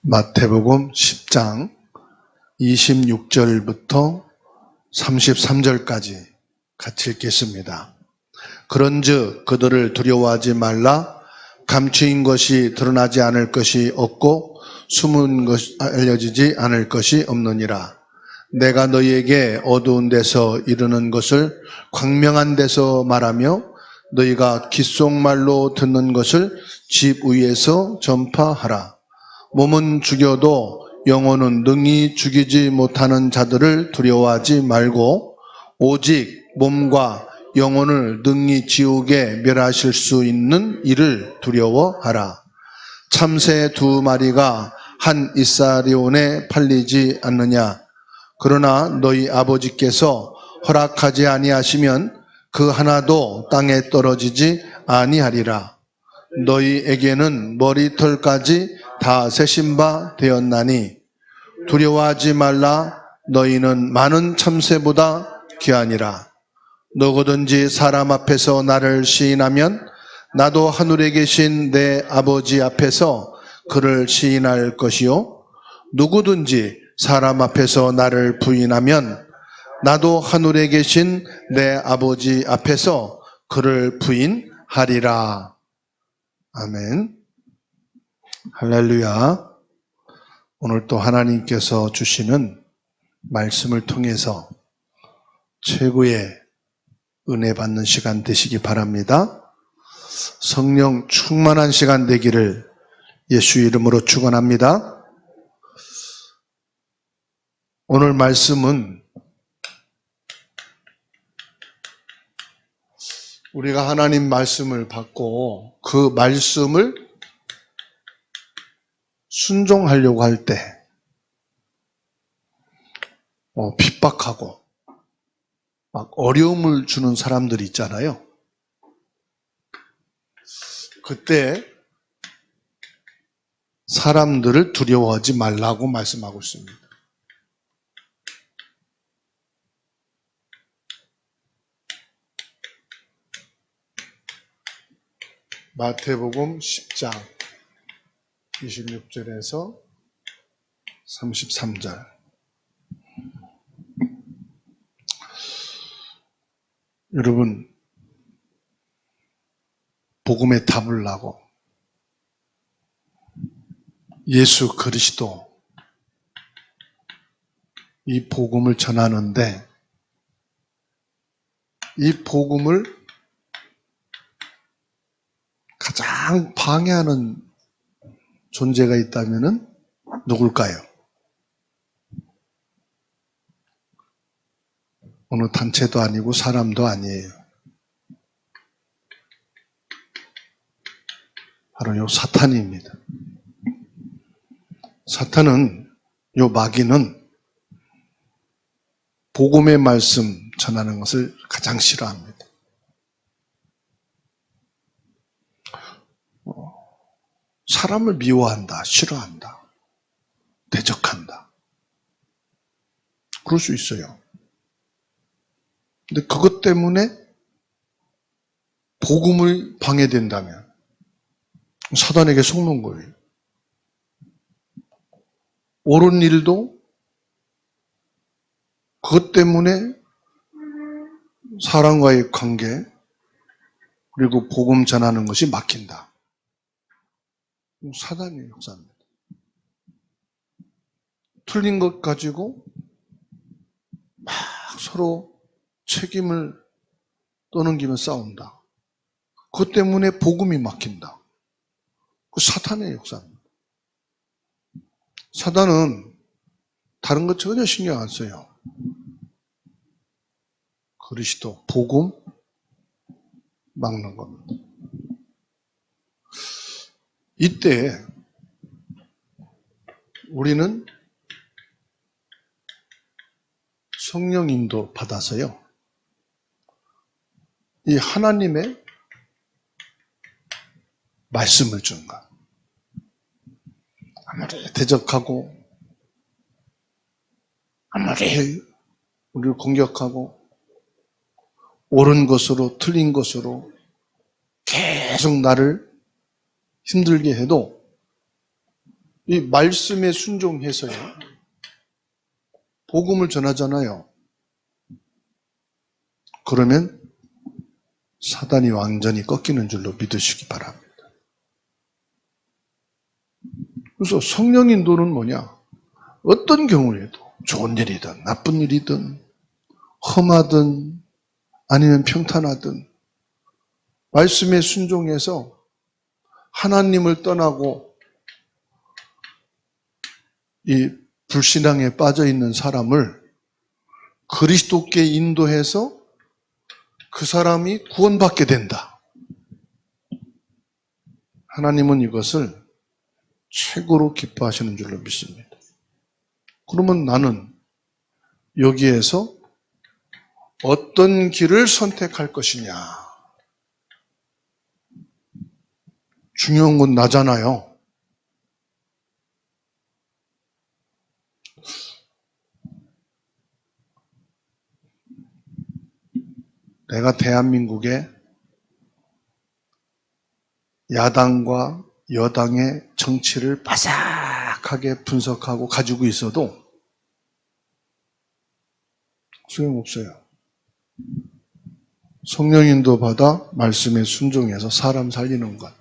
마태복음 10장 26절부터 33절까지 같이 읽겠습니다. 그런즉 그들을 두려워하지 말라. 감추인 것이 드러나지 않을 것이 없고 숨은 것이 알려지지 않을 것이 없느니라. 내가 너희에게 어두운 데서 이르는 것을 광명한 데서 말하며 너희가 귓속말로 듣는 것을 집 위에서 전파하라. 몸은 죽여도 영혼은 능히 죽이지 못하는 자들을 두려워하지 말고 오직 몸과 영혼을 능히 지옥에 멸하실 수 있는 이를 두려워하라. 참새 2마리가 한 이사리온에 팔리지 않느냐. 그러나 너희 아버지께서 허락하지 아니하시면 그 하나도 땅에 떨어지지 아니하리라. 너희에게는 머리털까지 다 세신 바 되었나니 두려워하지 말라. 너희는 많은 참새보다 귀하니라. 누구든지 사람 앞에서 나를 시인하면 나도 하늘에 계신 내 아버지 앞에서 그를 시인할 것이요, 누구든지 사람 앞에서 나를 부인하면 나도 하늘에 계신 내 아버지 앞에서 그를 부인하리라. 아멘. 할렐루야. 오늘 또 하나님께서 주시는 말씀을 통해서 최고의 은혜 받는 시간 되시기 바랍니다. 성령 충만한 시간 되기를 예수 이름으로 축원합니다. 오늘 말씀은 우리가 하나님 말씀을 받고 그 말씀을 순종하려고 할 때 핍박하고 막 어려움을 주는 사람들이 있잖아요. 그때 사람들을 두려워하지 말라고 말씀하고 있습니다. 마태복음 10장 26절에서 33절. 여러분, 복음의 답을 나고 예수 그리스도 이 복음을 전하는데 이 복음을 가장 방해하는 존재가 있다면은 누굴까요? 어느 단체도 아니고 사람도 아니에요. 바로 요 사탄입니다. 사탄은, 요 마귀는 복음의 말씀 전하는 것을 가장 싫어합니다. 사람을 미워한다, 싫어한다, 대적한다. 그럴 수 있어요. 근데 그것 때문에 복음을 방해된다면 사단에게 속는 거예요. 옳은 일도 그것 때문에 사람과의 관계 그리고 복음 전하는 것이 막힌다. 사단의 역사입니다. 틀린 것 가지고 막 서로 책임을 떠넘기며 싸운다. 그것 때문에 복음이 막힌다. 그 사탄의 역사입니다. 사단은 다른 것 전혀 신경 안 써요. 그리스도, 복음 막는 겁니다. 이때 우리는 성령 인도 받아서요, 이 하나님의 말씀을 주는 것. 아무리 대적하고 아무리 우리를 공격하고 옳은 것으로 틀린 것으로 계속 나를 힘들게 해도 이 말씀에 순종해서요. 복음을 전하잖아요. 그러면 사단이 완전히 꺾이는 줄로 믿으시기 바랍니다. 그래서 성령 인도는 뭐냐? 어떤 경우에도 좋은 일이든 나쁜 일이든 험하든 아니면 평탄하든 말씀에 순종해서 하나님을 떠나고 이 불신앙에 빠져 있는 사람을 그리스도께 인도해서 그 사람이 구원받게 된다. 하나님은 이것을 최고로 기뻐하시는 줄로 믿습니다. 그러면 나는 여기에서 어떤 길을 선택할 것이냐? 중요한 건 나잖아요. 내가 대한민국의 야당과 여당의 정치를 바삭하게 분석하고 가지고 있어도 소용없어요. 성령 인도 받아 말씀에 순종해서 사람 살리는 것.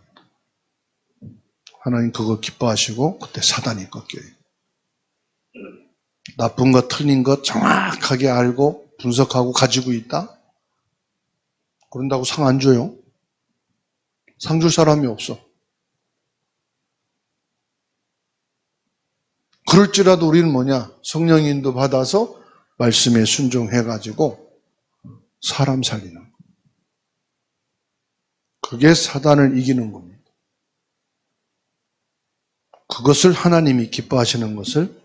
하나님 그거 기뻐하시고 그때 사단이 꺾여요. 나쁜 것 틀린 것 정확하게 알고 분석하고 가지고 있다? 그런다고 상 안 줘요. 상 줄 사람이 없어. 그럴지라도 우리는 뭐냐? 성령 인도 받아서 말씀에 순종해가지고 사람 살리는 거. 그게 사단을 이기는 겁니다. 그것을 하나님이 기뻐하시는 것을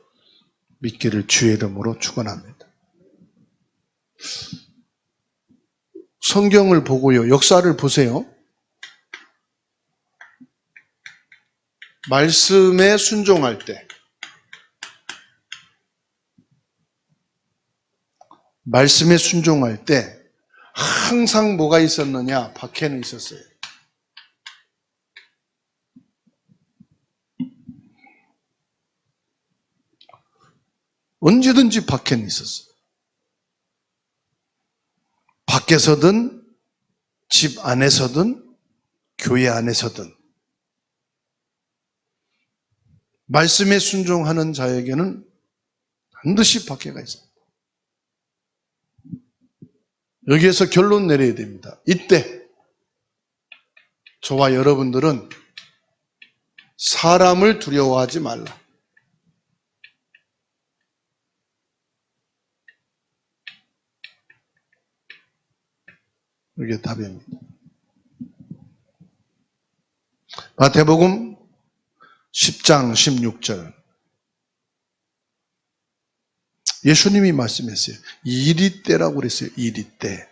믿기를 주의 이름으로 축원합니다. 성경을 보고요. 역사를 보세요. 말씀에 순종할 때 말씀에 순종할 때 항상 뭐가 있었느냐? 박해는 있었어요. 언제든지 박해는 있었어요. 밖에서든 집 안에서든 교회 안에서든 말씀에 순종하는 자에게는 반드시 박해가 있습니다. 여기에서 결론 내려야 됩니다. 이때 저와 여러분들은 사람을 두려워하지 말라. 이게 답입니다. 마태복음 10장 16절 예수님이 말씀했어요. 이리때라고 그랬어요. 이리때.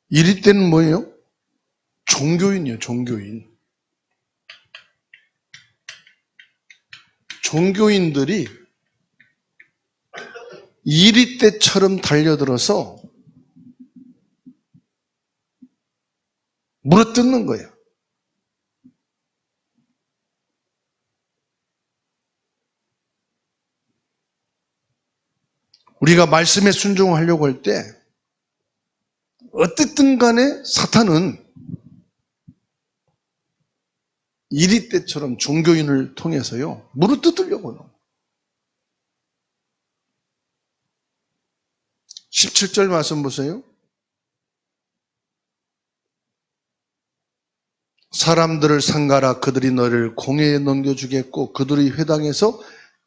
이리때는 뭐예요? 종교인이에요. 종교인. 종교인들이 이리때처럼 달려들어서 물어뜯는 거예요. 우리가 말씀에 순종하려고 할 때 어쨌든 간에 사탄은 이리때처럼 종교인을 통해서요 물어뜯으려고 해요. 17절 말씀 보세요. 사람들을 상가라. 그들이 너를 공회에 넘겨주겠고 그들의 회당에서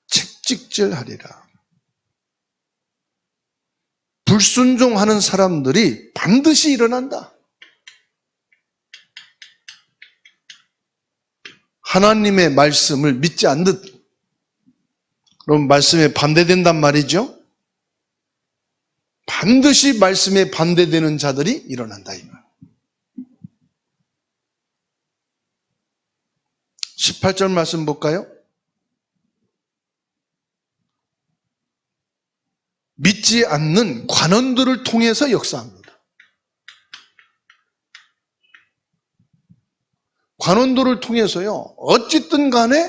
책찍질하리라. 불순종하는 사람들이 반드시 일어난다. 하나님의 말씀을 믿지 않듯. 그럼 말씀에 반대된단 말이죠. 반드시 말씀에 반대되는 자들이 일어난다 이 말. 18절 말씀 볼까요? 믿지 않는 관원들을 통해서 역사합니다. 관원도를 통해서요, 어쨌든 간에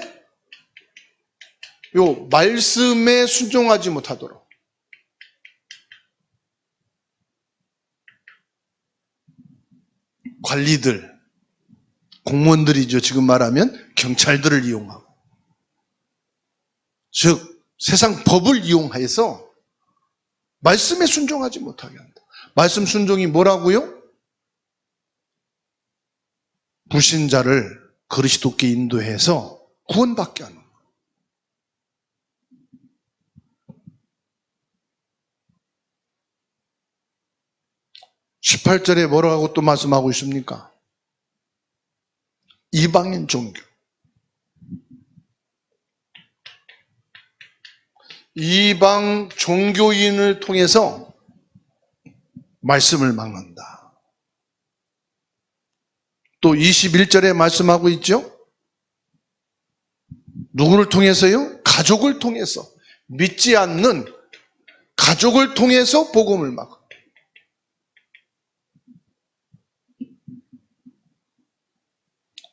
요 말씀에 순종하지 못하도록 관리들, 공무원들이죠. 지금 말하면 경찰들을 이용하고, 즉 세상 법을 이용해서 말씀에 순종하지 못하게 한다. 말씀 순종이 뭐라고요? 불신자를 그리스도께 인도해서 구원받게 하는 거예요. 18절에 뭐라고 또 말씀하고 있습니까? 이방인 종교. 이방 종교인을 통해서 말씀을 막는다. 또 21절에 말씀하고 있죠? 누구를 통해서요? 가족을 통해서. 믿지 않는 가족을 통해서 복음을 막아.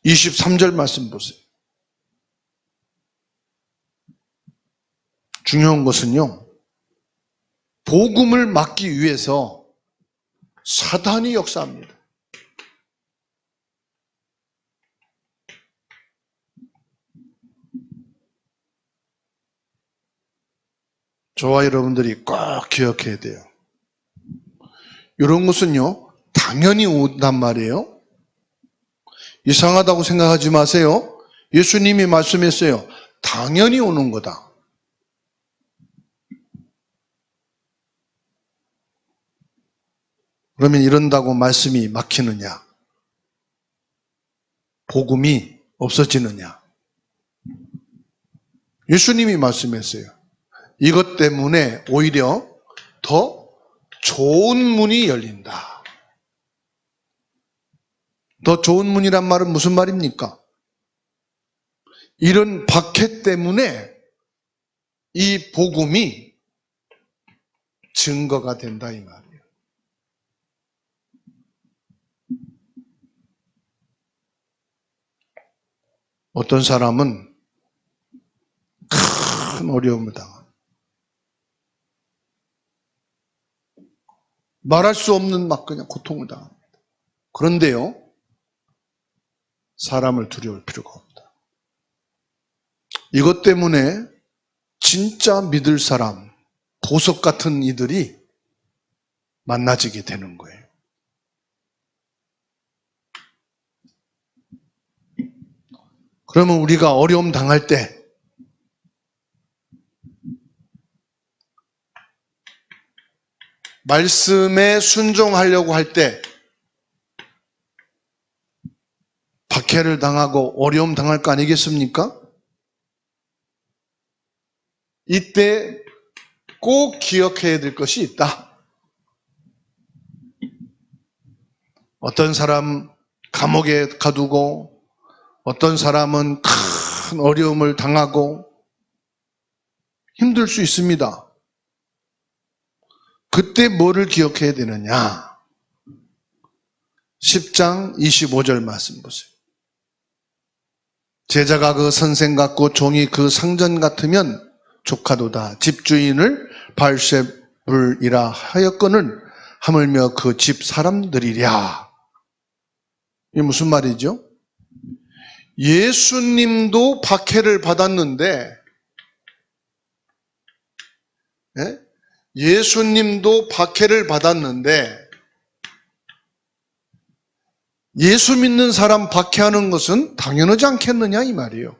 23절 말씀 보세요. 중요한 것은요, 복음을 막기 위해서 사단이 역사합니다. 저와 여러분들이 꼭 기억해야 돼요. 이런 것은요, 당연히 온단 말이에요. 이상하다고 생각하지 마세요. 예수님이 말씀했어요. 당연히 오는 거다. 그러면 이런다고 말씀이 막히느냐? 복음이 없어지느냐? 예수님이 말씀했어요. 이것 때문에 오히려 더 좋은 문이 열린다. 더 좋은 문이란 말은 무슨 말입니까? 이런 박해 때문에 이 복음이 증거가 된다 이 말이에요. 어떤 사람은 큰 어려움을 당합니다. 말할 수 없는 막 그냥 고통을 당합니다. 그런데요, 사람을 두려울 필요가 없다. 이것 때문에 진짜 믿을 사람, 보석 같은 이들이 만나지게 되는 거예요. 그러면 우리가 어려움 당할 때 말씀에 순종하려고 할 때 박해를 당하고 어려움 당할 거 아니겠습니까? 이때 꼭 기억해야 될 것이 있다. 어떤 사람 감옥에 가두고 어떤 사람은 큰 어려움을 당하고 힘들 수 있습니다. 그때 뭐를 기억해야 되느냐? 10장 25절 말씀 보세요. 제자가 그 선생 같고 종이 그 상전 같으면 족하도다. 집주인을 발세불이라 하였거늘 하물며 그 집 사람들이랴. 이게 무슨 말이죠? 예수님도 박해를 받았는데, 예? 예수님도 박해를 받았는데 예수 믿는 사람 박해하는 것은 당연하지 않겠느냐 이 말이에요.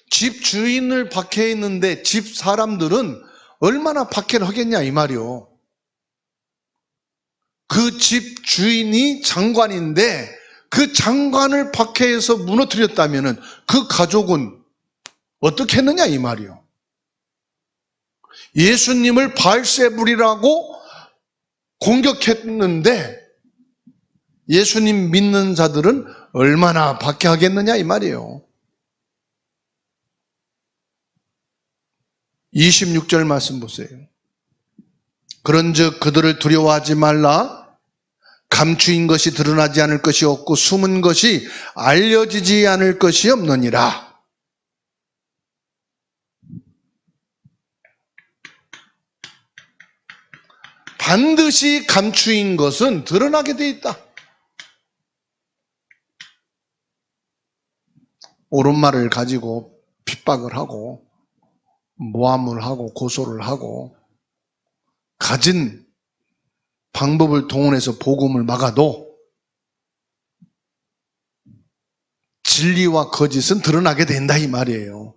집 주인을 박해했는데 집 사람들은 얼마나 박해를 하겠냐 이 말이에요. 그 집 주인이 장관인데 그 장관을 박해해서 무너뜨렸다면 그 가족은 어떻게 했느냐 이 말이에요. 예수님을 발세불이라고 공격했는데 예수님 믿는 자들은 얼마나 박해하겠느냐 이 말이에요. 26절 말씀 보세요. 그런즉 그들을 두려워하지 말라. 감추인 것이 드러나지 않을 것이 없고 숨은 것이 알려지지 않을 것이 없느니라. 반드시 감추인 것은 드러나게 돼 있다. 옳은 말을 가지고 핍박을 하고 모함을 하고 고소를 하고 가진 방법을 동원해서 복음을 막아도 진리와 거짓은 드러나게 된다 이 말이에요.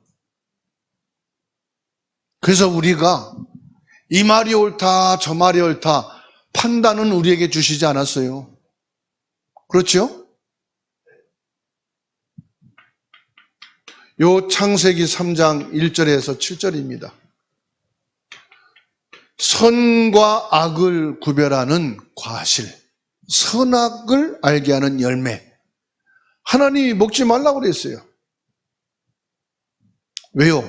그래서 우리가 이 말이 옳다 저 말이 옳다 판단은 우리에게 주시지 않았어요. 그렇죠? 요 창세기 3장 1절에서 7절입니다. 선과 악을 구별하는 과실, 선악을 알게 하는 열매. 하나님이 먹지 말라고 그랬어요. 왜요?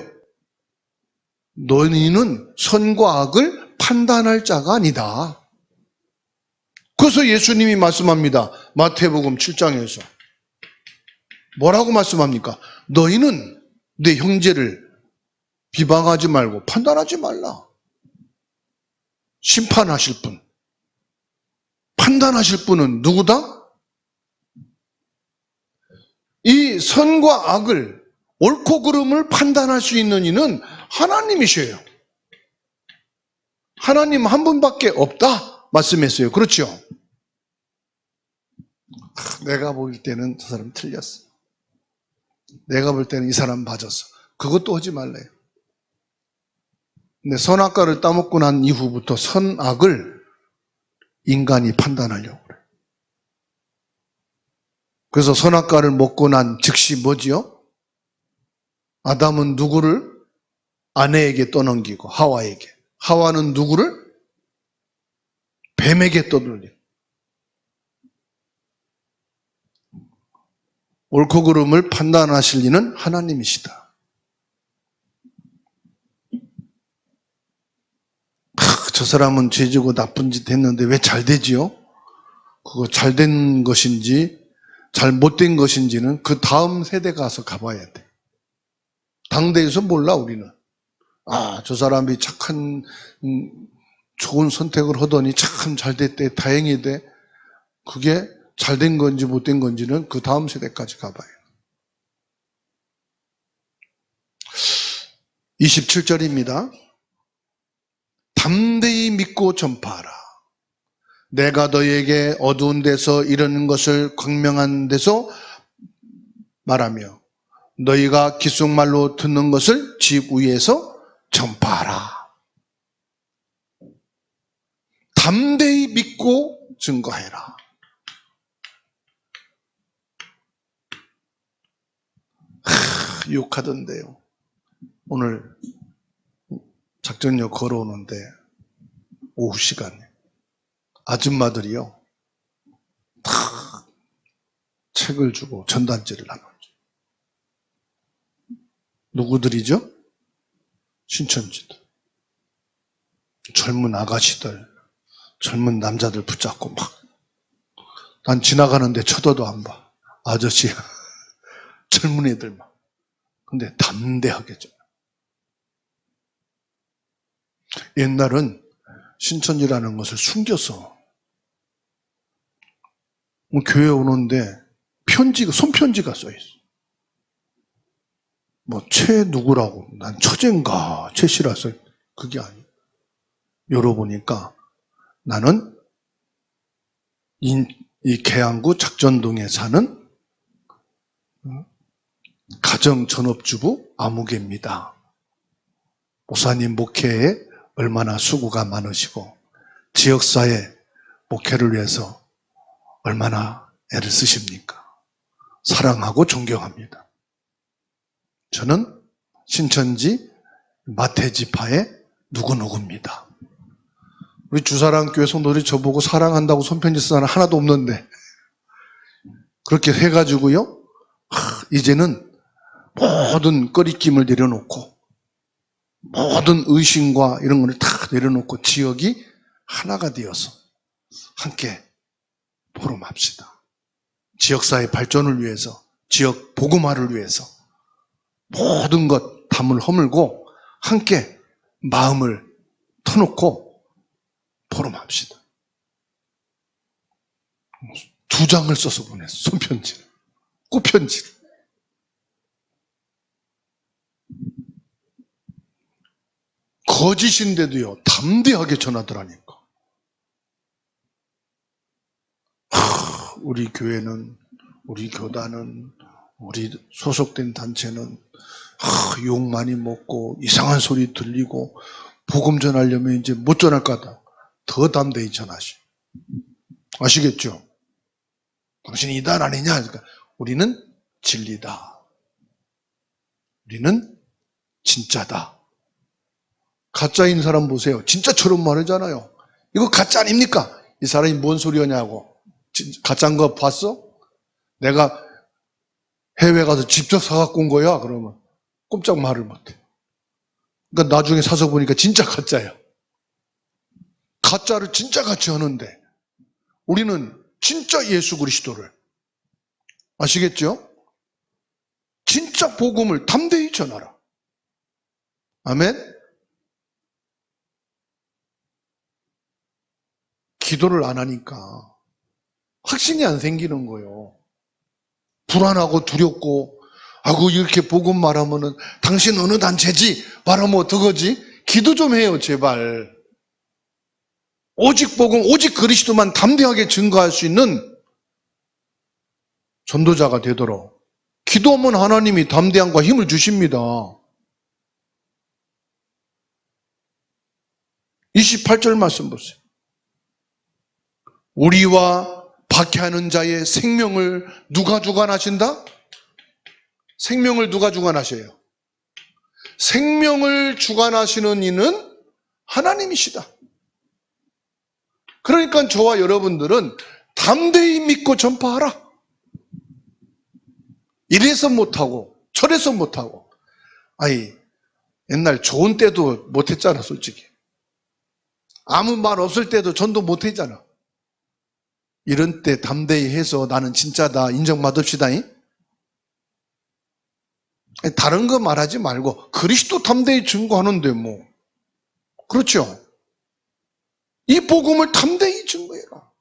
너희는 선과 악을 판단할 자가 아니다. 그래서 예수님이 말씀합니다. 마태복음 7장에서. 뭐라고 말씀합니까? 너희는 내 형제를 비방하지 말고 판단하지 말라. 심판하실 분, 판단하실 분은 누구다? 이 선과 악을, 옳고 그름을 판단할 수 있는 이는 하나님이셔요. 하나님 한 분밖에 없다 말씀했어요. 그렇죠? 내가 볼 때는 저 사람 틀렸어. 내가 볼 때는 이 사람 맞았어. 그것도 하지 말래요. 근데 선악과를 따먹고 난 이후부터 선악을 인간이 판단하려고 그래요. 그래서 선악과를 먹고 난 즉시 뭐지요? 아담은 누구를? 아내에게 떠넘기고 하와에게. 하와는 누구를? 뱀에게 떠넘기고. 옳고 그름을 판단하실 이는 하나님이시다. 저 사람은 죄지고 나쁜 짓 했는데 왜 잘 되지요? 그거 잘 된 것인지 잘 못된 것인지는 그 다음 세대 가서 가봐야 돼. 당대에서 몰라 우리는. 아, 저 사람이 착한 좋은 선택을 하더니 참 잘 됐대, 다행이 돼. 그게 잘 된 건지 못된 건지는 그 다음 세대까지 가봐요. 27절입니다. 담대히 믿고 전파하라. 내가 너희에게 어두운 데서 이르는 것을 광명한 데서 말하며 너희가 귓속말로 듣는 것을 집 위에서 전파하라. 담대히 믿고 증거해라. 욕하던데요. 오늘 작전역 걸어오는데 오후 시간에 아줌마들이요 다 책을 주고 전단지를 나눠줘. 누구들이죠? 신천지들, 젊은 아가씨들, 젊은 남자들 붙잡고 막. 난 지나가는데 쳐다도 안 봐. 아저씨야. 젊은 애들만. 근데 담대하게 좀. 옛날은 신천지라는 것을 숨겼어. 교회 오는데 편지가, 손편지가 써있어. 뭐, 최 누구라고. 난 처제인가, 최씨라서. 그게 아니에요. 열어보니까 나는 이 계양구 작전동에 사는 가정전업주부 아무개입니다. 목사님 목회에 얼마나 수고가 많으시고 지역사회 목회를 위해서 얼마나 애를 쓰십니까? 사랑하고 존경합니다. 저는 신천지 마태지파의 누구누구입니다. 우리 주사랑교회 성도들이 저보고 사랑한다고 손편지 쓰는 사람 하나도 없는데 그렇게 해가지고요 이제는 모든 꺼리낌을 내려놓고 모든 의심과 이런 걸 다 내려놓고 지역이 하나가 되어서 함께 포럼합시다. 지역사회 발전을 위해서, 지역 복음화를 위해서 모든 것 담을 허물고 함께 마음을 터놓고 포럼합시다. 2장을 써서 보냈어. 손편지를. 꽃편지를. 거짓인데도요, 담대하게 전하더라니까. 우리 교회는, 우리 교단은, 우리 소속된 단체는 욕 많이 먹고 이상한 소리 들리고 복음 전하려면 이제 못 전할 거다. 더 담대히 전하시. 아시겠죠? 당신이 이단 아니냐? 그러니까 우리는 진리다. 우리는 진짜다. 가짜인 사람 보세요. 진짜처럼 말하잖아요. 이거 가짜 아닙니까? 이 사람이 뭔 소리 하냐고. 가짜인 거 봤어? 내가 해외 가서 직접 사갖고 온 거야? 그러면 꼼짝 말을 못해. 그러니까 나중에 사서 보니까 진짜 가짜야. 가짜를 진짜 같이 하는데 우리는 진짜 예수 그리스도를, 아시겠죠? 진짜 복음을 담대히 전하라. 아멘? 기도를 안 하니까 확신이 안 생기는 거예요. 불안하고 두렵고, 아이고 이렇게 복음 말하면은 당신 어느 단체지? 말하면 어떡하지? 기도 좀 해요, 제발. 오직 복음, 오직 그리스도만 담대하게 증거할 수 있는 전도자가 되도록 기도하면 하나님이 담대함과 힘을 주십니다. 28절 말씀 보세요. 우리와 박해하는 자의 생명을 누가 주관하신다? 생명을 누가 주관하셔요? 생명을 주관하시는 이는 하나님이시다. 그러니까 저와 여러분들은 담대히 믿고 전파하라. 이래서 못하고 저래서 못하고, 아니 옛날 좋은 때도 못했잖아. 솔직히 아무 말 없을 때도 전도 못했잖아. 이런 때 담대히 해서 나는 진짜다 인정받읍시다. 다른 거 말하지 말고 그리스도 담대히 증거하는데 뭐, 그렇죠? 이 복음을 담대히 증거해라.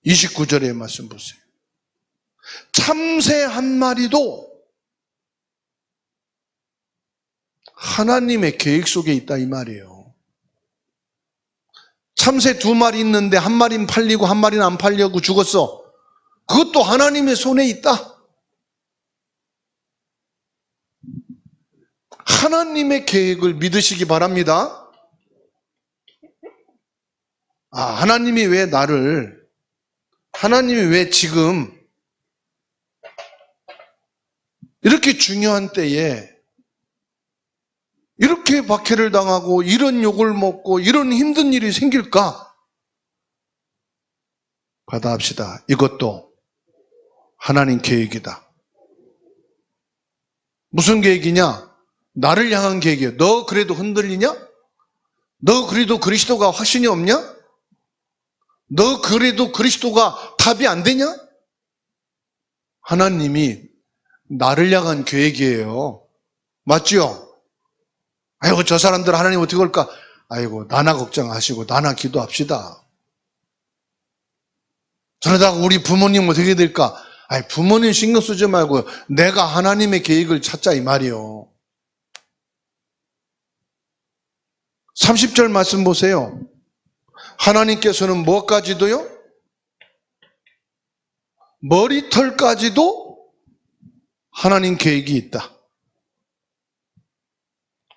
29절의 말씀 보세요. 참새 한 마리도 하나님의 계획 속에 있다 이 말이에요. 참새 2마리 있는데 한 마리는 팔리고 한 마리는 안 팔려고 죽었어. 그것도 하나님의 손에 있다. 하나님의 계획을 믿으시기 바랍니다. 하나님이 왜 지금 이렇게 중요한 때에 이렇게 박해를 당하고 이런 욕을 먹고 이런 힘든 일이 생길까? 받아합시다. 이것도 하나님 계획이다. 무슨 계획이냐? 나를 향한 계획이에요. 너 그래도 흔들리냐? 너 그래도 그리스도가 확신이 없냐? 너 그래도 그리스도가 답이 안 되냐? 하나님이 나를 향한 계획이에요. 맞죠? 아이고 저 사람들 하나님 어떻게 올까? 아이고 나나 걱정하시고 나나 기도합시다. 저러다가 우리 부모님 어떻게 될까? 부모님 신경 쓰지 말고 내가 하나님의 계획을 찾자 이 말이요. 30절 말씀 보세요. 하나님께서는 뭐까지도요? 머리털까지도 하나님 계획이 있다.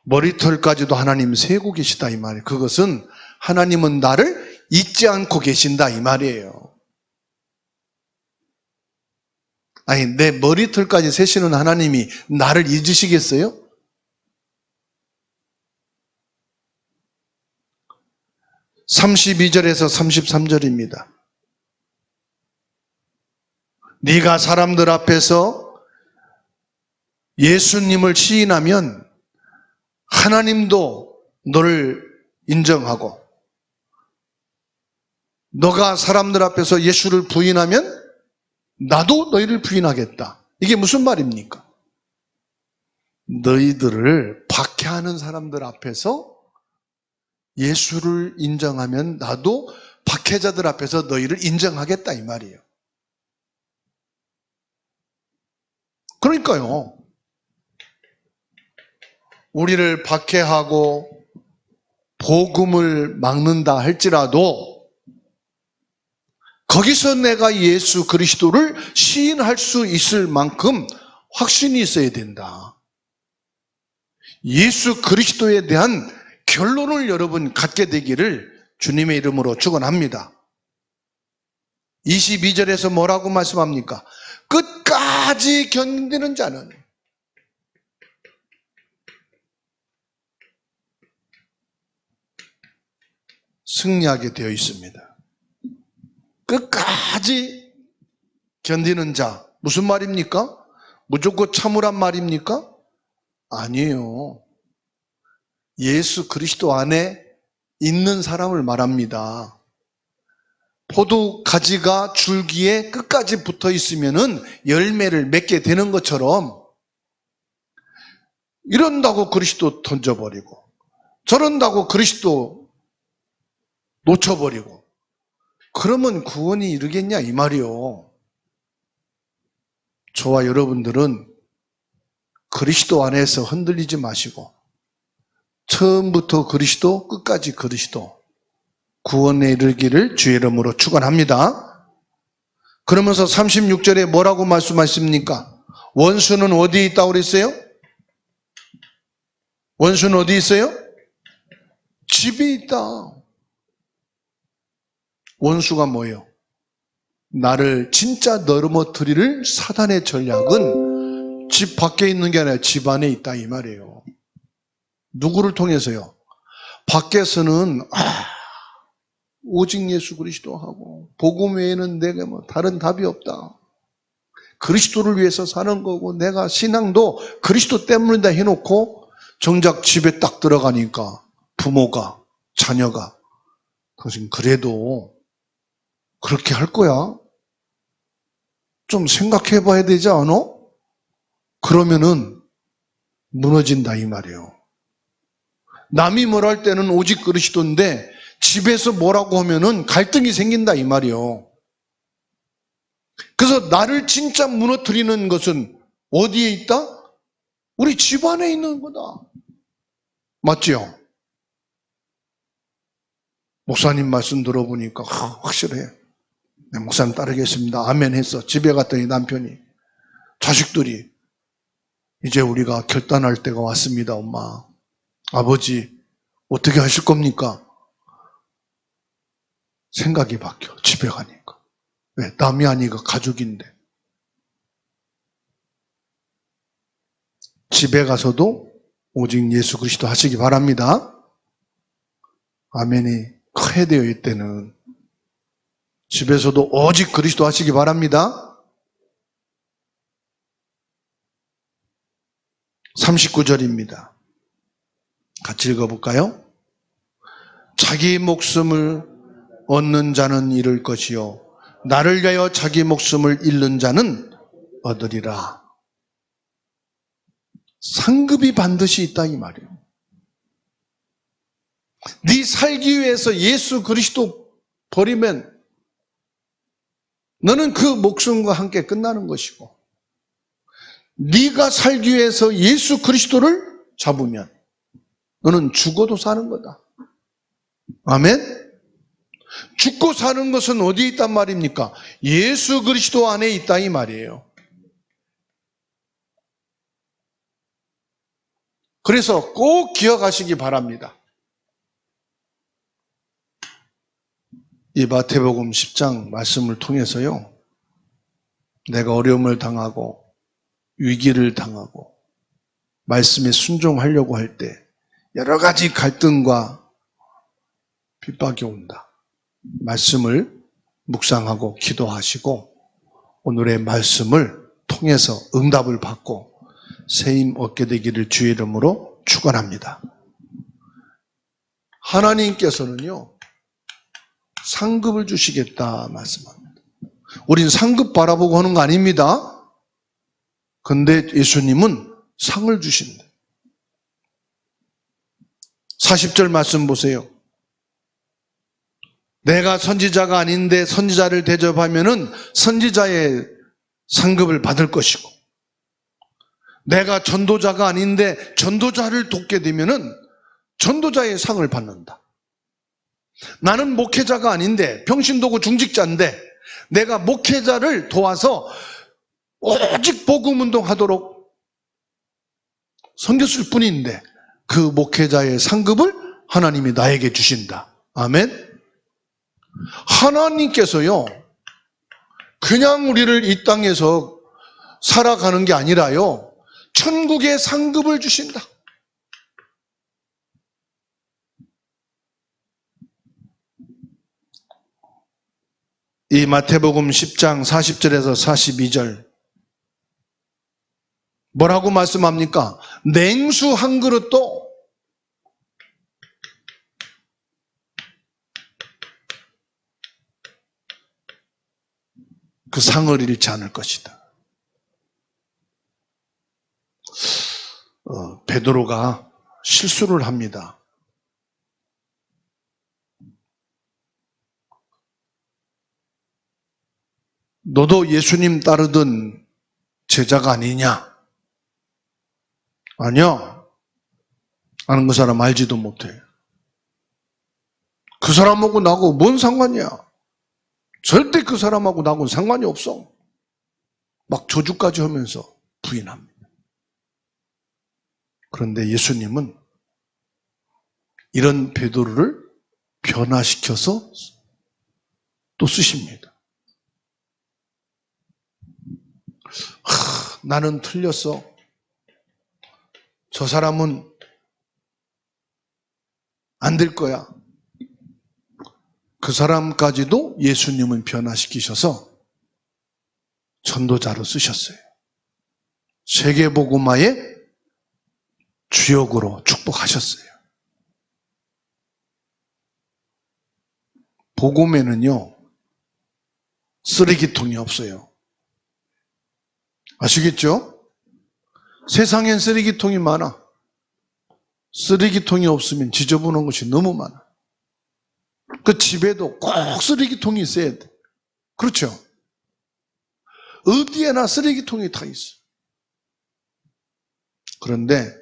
머리털까지도 하나님 세고 계시다 이 말이에요. 그것은 하나님은 나를 잊지 않고 계신다 이 말이에요. 아니 내 머리털까지 세시는 하나님이 나를 잊으시겠어요? (32절에서) 33절입니다. 네가 사람들 앞에서 예수님을 시인하면 하나님도 너를 인정하고 너가 사람들 앞에서 예수를 부인하면 나도 너희를 부인하겠다. 이게 무슨 말입니까? 너희들을 박해하는 사람들 앞에서 예수를 인정하면 나도 박해자들 앞에서 너희를 인정하겠다 이 말이에요. 그러니까요. 우리를 박해하고 복음을 막는다 할지라도 거기서 내가 예수 그리스도를 시인할 수 있을 만큼 확신이 있어야 된다. 예수 그리스도에 대한 결론을 여러분 갖게 되기를 주님의 이름으로 축원합니다. 22절에서 뭐라고 말씀합니까? 끝까지 견디는 자는 승리하게 되어 있습니다. 끝까지 견디는 자, 무슨 말입니까? 무조건 참으란 말입니까? 아니에요. 예수 그리스도 안에 있는 사람을 말합니다. 포도 가지가 줄기에 끝까지 붙어 있으면은 열매를 맺게 되는 것처럼 이런다고 그리스도 던져버리고 저런다고 그리스도 놓쳐버리고 그러면 구원이 이르겠냐 이 말이요. 저와 여러분들은 그리스도 안에서 흔들리지 마시고 처음부터 그리스도 끝까지 그리스도 구원에 이르기를 주의 이름으로 축원합니다. 그러면서 36절에 뭐라고 말씀하십니까? 원수는 어디에 있다고 그랬어요? 원수는 어디 있어요? 집에 있다. 원수가 뭐예요? 나를 진짜 넘어뜨리를 사단의 전략은 집 밖에 있는 게 아니라 집 안에 있다 이 말이에요. 누구를 통해서요? 밖에서는 오직 예수 그리스도 하고 복음 외에는 내게 뭐 다른 답이 없다. 그리스도를 위해서 사는 거고 내가 신앙도 그리스도 때문이다 해놓고 정작 집에 딱 들어가니까 부모가 자녀가 당신 그래도 그렇게 할 거야? 좀 생각해 봐야 되지 않아? 그러면은 무너진다 이 말이에요. 남이 뭘 할 때는 오직 그리스도인데 집에서 뭐라고 하면은 갈등이 생긴다 이 말이에요. 그래서 나를 진짜 무너뜨리는 것은 어디에 있다? 우리 집 안에 있는 거다. 맞지요? 목사님 말씀 들어보니까 확실해. 네, 목사님 따르겠습니다. 아멘 했어. 집에 갔더니 남편이 자식들이 이제 우리가 결단할 때가 왔습니다. 엄마 아버지 어떻게 하실 겁니까? 생각이 바뀌어 집에 가니까. 왜? 남이 아니고 가족인데. 집에 가서도 오직 예수 그리스도 하시기 바랍니다. 아멘이 커야 돼요. 이때는 집에서도 오직 그리스도 하시기 바랍니다. 39절입니다. 같이 읽어볼까요? 자기 목숨을 얻는 자는 잃을 것이요 나를 위하여 자기 목숨을 잃는 자는 얻으리라. 상급이 반드시 있다 이 말이에요. 네 살기 위해서 예수 그리스도 버리면 너는 그 목숨과 함께 끝나는 것이고 네가 살기 위해서 예수 그리스도를 잡으면 너는 죽어도 사는 거다. 아멘? 죽고 사는 것은 어디에 있단 말입니까? 예수 그리스도 안에 있다 이 말이에요. 그래서 꼭 기억하시기 바랍니다. 이 마태복음 10장 말씀을 통해서요. 내가 어려움을 당하고 위기를 당하고 말씀에 순종하려고 할 때 여러 가지 갈등과 핍박이 온다. 말씀을 묵상하고 기도하시고 오늘의 말씀을 통해서 응답을 받고 새 힘 얻게 되기를 주의 이름으로 축원합니다. 하나님께서는요. 상급을 주시겠다 말씀합니다. 우린 상급 바라보고 하는 거 아닙니다. 근데 예수님은 상을 주신다. 40절 말씀 보세요. 내가 선지자가 아닌데 선지자를 대접하면은 선지자의 상급을 받을 것이고, 내가 전도자가 아닌데 전도자를 돕게 되면은 전도자의 상을 받는다. 나는 목회자가 아닌데 평신도고 중직자인데 내가 목회자를 도와서 오직 복음운동하도록 섬겼을 뿐인데 그 목회자의 상급을 하나님이 나에게 주신다. 아멘. 하나님께서요, 그냥 우리를 이 땅에서 살아가는 게 아니라요, 천국의 상급을 주신다. 이 마태복음 10장 40절에서 42절 뭐라고 말씀합니까? 냉수 한 그릇도 그 상을 잃지 않을 것이다. 베드로가 실수를 합니다. 너도 예수님 따르던 제자가 아니냐? 아니야. 아는 그 사람 알지도 못해. 그 사람하고 나하고 뭔 상관이야? 절대 그 사람하고 나하고는 상관이 없어. 막 저주까지 하면서 부인합니다. 그런데 예수님은 이런 베드로를 변화시켜서 또 쓰십니다. 나는 틀렸어. 저 사람은 안 될 거야. 그 사람까지도 예수님은 변화시키셔서 전도자로 쓰셨어요. 세계복음화의 주역으로 축복하셨어요. 복음에는요, 쓰레기통이 없어요. 아시겠죠? 세상엔 쓰레기통이 많아. 쓰레기통이 없으면 지저분한 것이 너무 많아. 그 집에도 꼭 쓰레기통이 있어야 돼. 그렇죠? 어디에나 쓰레기통이 다 있어. 그런데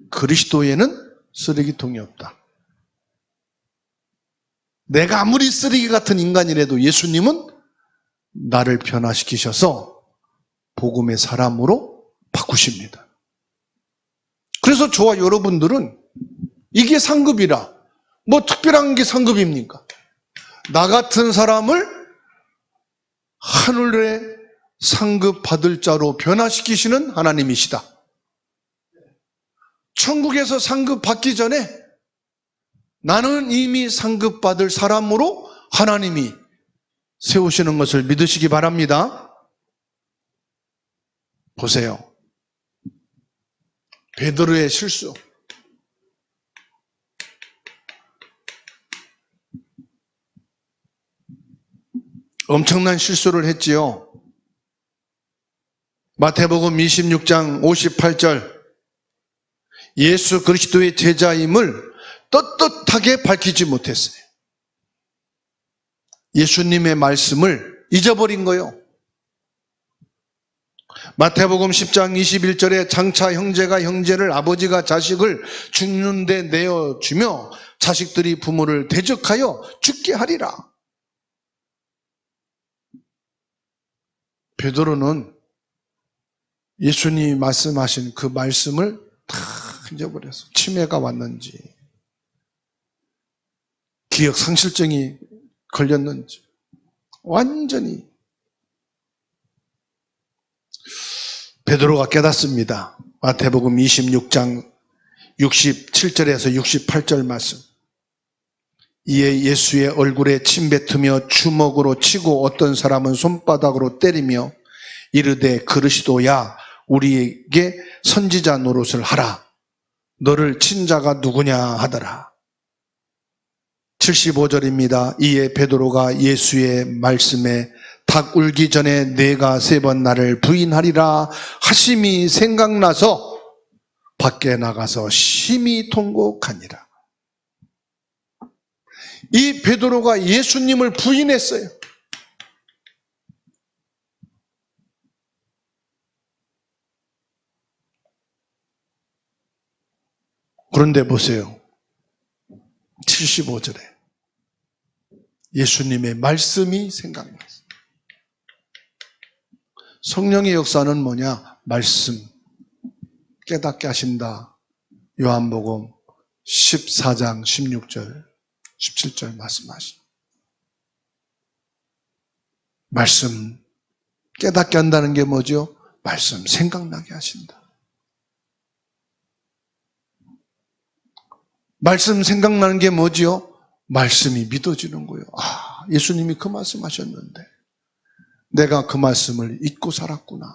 그리스도에는 쓰레기통이 없다. 내가 아무리 쓰레기 같은 인간이라도 예수님은 나를 변화시키셔서 복음의 사람으로 바꾸십니다. 그래서 저와 여러분들은 이게 상급이라, 뭐 특별한 게 상급입니까? 나 같은 사람을 하늘의 상급 받을 자로 변화시키시는 하나님이시다. 천국에서 상급 받기 전에 나는 이미 상급 받을 사람으로 하나님이 세우시는 것을 믿으시기 바랍니다. 보세요. 베드로의 실수. 엄청난 실수를 했지요. 마태복음 26장 58절, 예수 그리스도의 제자임을 떳떳하게 밝히지 못했어요. 예수님의 말씀을 잊어버린 거예요. 마태복음 10장 21절에 장차 형제가 형제를, 아버지가 자식을 죽는 데 내어주며 자식들이 부모를 대적하여 죽게 하리라. 베드로는 예수님이 말씀하신 그 말씀을 다 잊어버렸어. 치매가 왔는지, 기억 상실증이 걸렸는지, 완전히. 베드로가 깨닫습니다. 마태복음 26장 67절에서 68절 말씀. 이에 예수의 얼굴에 침 뱉으며 주먹으로 치고 어떤 사람은 손바닥으로 때리며 이르되 그리스도야 우리에게 선지자 노릇을 하라. 너를 친 자가 누구냐 하더라. 75절입니다. 이에 베드로가 예수의 말씀에 닭 울기 전에 내가 3번 나를 부인하리라 하심이 생각나서 밖에 나가서 심히 통곡하니라. 이 베드로가 예수님을 부인했어요. 그런데 보세요. 75절에 예수님의 말씀이 생각났어요. 성령의 역사는 뭐냐? 말씀, 깨닫게 하신다. 요한복음 14장 16절, 17절 말씀하십니다. 말씀, 깨닫게 한다는 게 뭐죠? 말씀, 생각나게 하신다. 말씀 생각나는 게 뭐지요? 말씀이 믿어지는 거예요. 아, 예수님이 그 말씀 하셨는데 내가 그 말씀을 잊고 살았구나.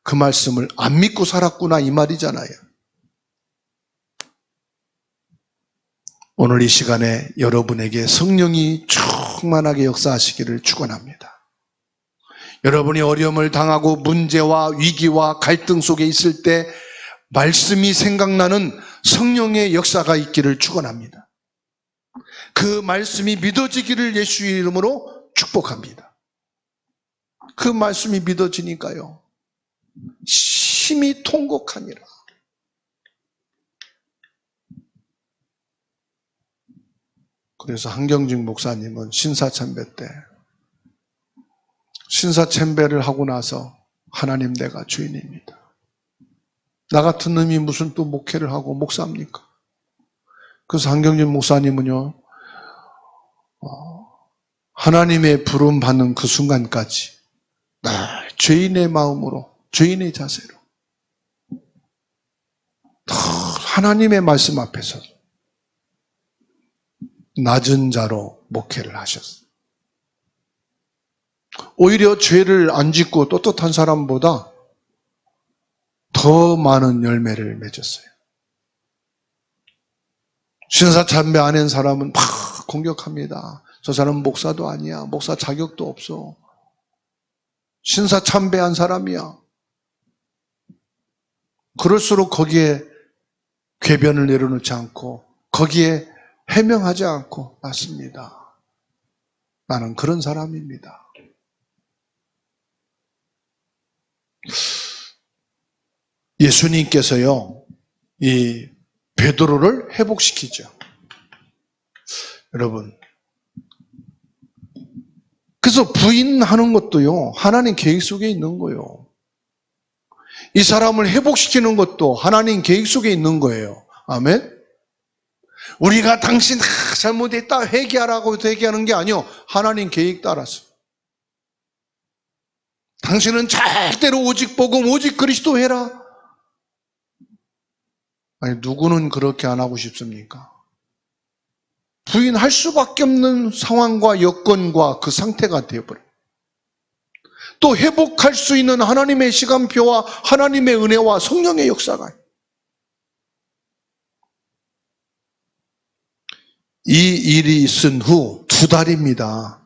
그 말씀을 안 믿고 살았구나 이 말이잖아요. 오늘 이 시간에 여러분에게 성령이 충만하게 역사하시기를 축원합니다. 여러분이 어려움을 당하고 문제와 위기와 갈등 속에 있을 때 말씀이 생각나는 성령의 역사가 있기를 축원합니다. 그 말씀이 믿어지기를 예수의 이름으로 축복합니다. 그 말씀이 믿어지니까요. 심히 통곡하니라. 그래서 한경직 목사님은 신사참배 때 신사참배를 하고 나서 하나님 내가 주인입니다. 나 같은 놈이 무슨 또 목회를 하고 목사입니까? 그래서 한경직 목사님은요, 하나님의 부름 받는 그 순간까지 늘 죄인의 마음으로, 죄인의 자세로 하나님의 말씀 앞에서 낮은 자로 목회를 하셨어요. 오히려 죄를 안 짓고 떳떳한 사람보다 더 많은 열매를 맺었어요. 신사참배 안 한 사람은 막 공격합니다. 저 사람은 목사도 아니야. 목사 자격도 없어. 신사참배한 사람이야. 그럴수록 거기에 궤변을 내려놓지 않고 거기에 해명하지 않고 맞습니다. 나는 그런 사람입니다. 예수님께서요, 이 베드로를 회복시키죠. 여러분, 그래서 부인하는 것도요, 하나님 계획 속에 있는 거예요. 이 사람을 회복시키는 것도 하나님 계획 속에 있는 거예요. 아멘? 우리가 당신 잘못했다 회개하라고 회개하는 게 아니요, 하나님 계획 따라서. 당신은 절대로 오직 복음, 오직 그리스도 해라. 아니, 누구는 그렇게 안 하고 싶습니까? 부인할 수밖에 없는 상황과 여건과 그 상태가 되어버려요. 또 회복할 수 있는 하나님의 시간표와 하나님의 은혜와 성령의 역사가. 이 일이 있은 후 2달입니다.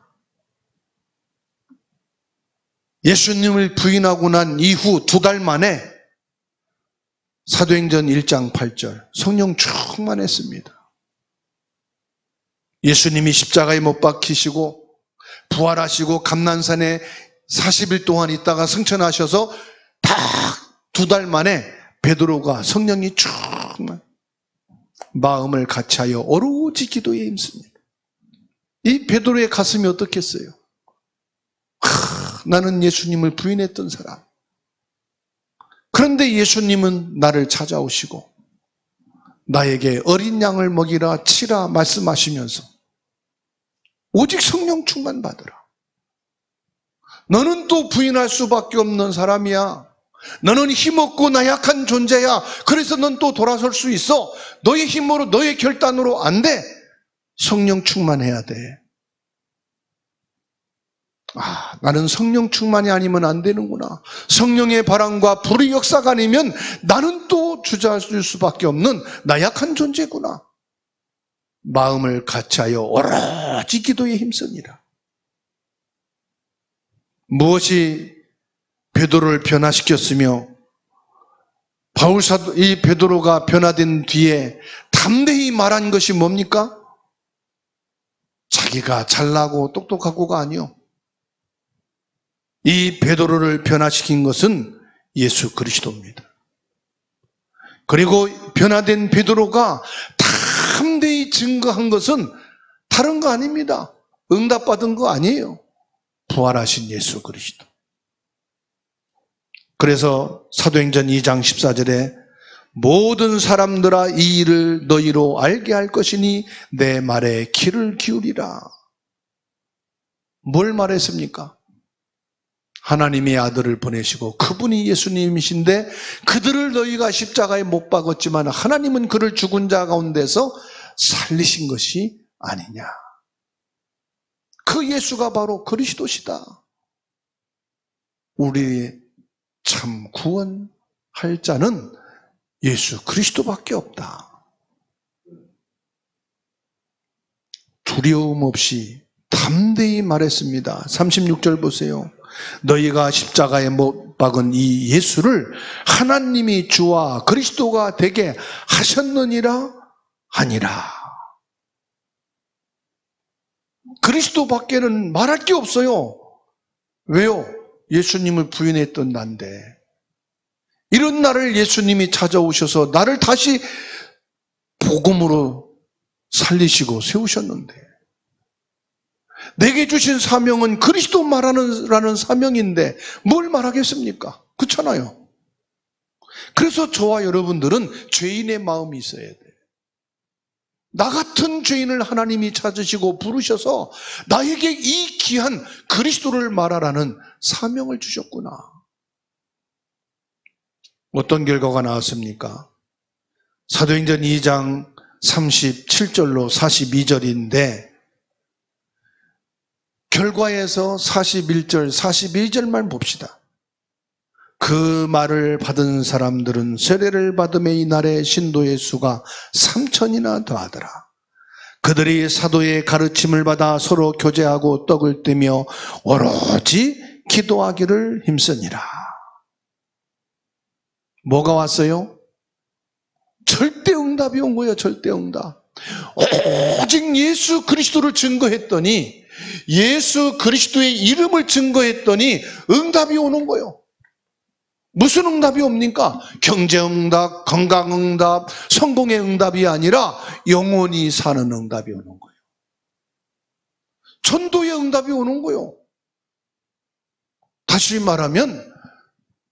예수님을 부인하고 난 이후 2달 만에 사도행전 1장 8절 성령 충만했습니다. 예수님이 십자가에 못 박히시고 부활하시고 감난산에 40일 동안 있다가 승천하셔서 딱 2달 만에 베드로가 성령이 충만, 마음을 같이하여 오로지 기도에 힘씁니다. 이 베드로의 가슴이 어떻겠어요? 나는 예수님을 부인했던 사람. 그런데 예수님은 나를 찾아오시고 나에게 어린 양을 먹이라 치라 말씀하시면서 오직 성령 충만 받으라. 너는 또 부인할 수밖에 없는 사람이야. 너는 힘없고 나약한 존재야. 그래서 넌 또 돌아설 수 있어. 너의 힘으로, 너의 결단으로 안 돼. 성령 충만해야 돼. 아, 나는 성령 충만이 아니면 안 되는구나. 성령의 바람과 불의 역사가 아니면 나는 또 주저앉을 수밖에 없는 나약한 존재구나. 마음을 같이하여 오로지 기도에 힘쓰니라. 무엇이 베드로를 변화시켰으며 바울사도 이 베드로가 변화된 뒤에 담대히 말한 것이 뭡니까? 자기가 잘나고 똑똑하고가 아니요. 이 베드로를 변화시킨 것은 예수 그리스도입니다. 그리고 변화된 베드로가 담대히 증거한 것은 다른 거 아닙니다. 응답받은 거 아니에요. 부활하신 예수 그리스도. 그래서 사도행전 2장 14절에 모든 사람들아 이 일을 너희로 알게 할 것이니 내 말에 귀를 기울이라. 뭘 말했습니까? 하나님의 아들을 보내시고 그분이 예수님이신데 그들을 너희가 십자가에 못 박았지만 하나님은 그를 죽은 자 가운데서 살리신 것이 아니냐. 그 예수가 바로 그리스도시다. 우리의 참 구원할 자는 예수 그리스도밖에 없다. 두려움 없이 담대히 말했습니다. 36절 보세요. 너희가 십자가에 못 박은 이 예수를 하나님이 주와 그리스도가 되게 하셨느니라 아니라. 그리스도밖에는 말할 게 없어요. 왜요? 예수님을 부인했던 난데. 이런 나를 예수님이 찾아오셔서 나를 다시 복음으로 살리시고 세우셨는데 내게 주신 사명은 그리스도 말하는 사명인데 뭘 말하겠습니까? 그렇잖아요. 그래서 저와 여러분들은 죄인의 마음이 있어야 돼요. 나 같은 죄인을 하나님이 찾으시고 부르셔서 나에게 이 귀한 그리스도를 말하라는 사명을 주셨구나. 어떤 결과가 나왔습니까? 사도행전 2장 37절로 42절인데 결과에서 41절, 42절만 봅시다. 그 말을 받은 사람들은 세례를 받음에 이날에 신도의 수가 3,000이나 더하더라. 그들이 사도의 가르침을 받아 서로 교제하고 떡을 떼며 오로지 기도하기를 힘쓰니라. 뭐가 왔어요? 절대 응답이 온 거예요. 절대 응답. 오직 예수 그리스도를 증거했더니 예수 그리스도의 이름을 증거했더니 응답이 오는 거예요. 무슨 응답이 옵니까? 경제응답, 건강응답, 성공의 응답이 아니라 영원히 사는 응답이 오는 거예요. 전도의 응답이 오는 거예요. 다시 말하면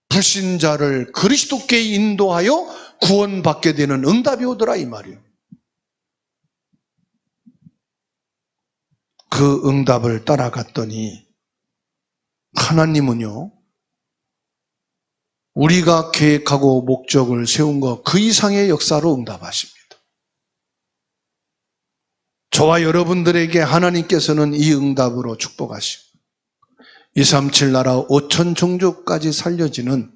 불신자를 그리스도께 인도하여 구원받게 되는 응답이 오더라 이 말이에요. 그 응답을 따라갔더니 하나님은요, 우리가 계획하고 목적을 세운 것 그 이상의 역사로 응답하십니다. 저와 여러분들에게 하나님께서는 이 응답으로 축복하시고 237 나라 5천 종족까지 살려지는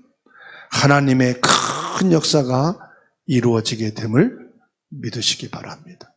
하나님의 큰 역사가 이루어지게 됨을 믿으시기 바랍니다.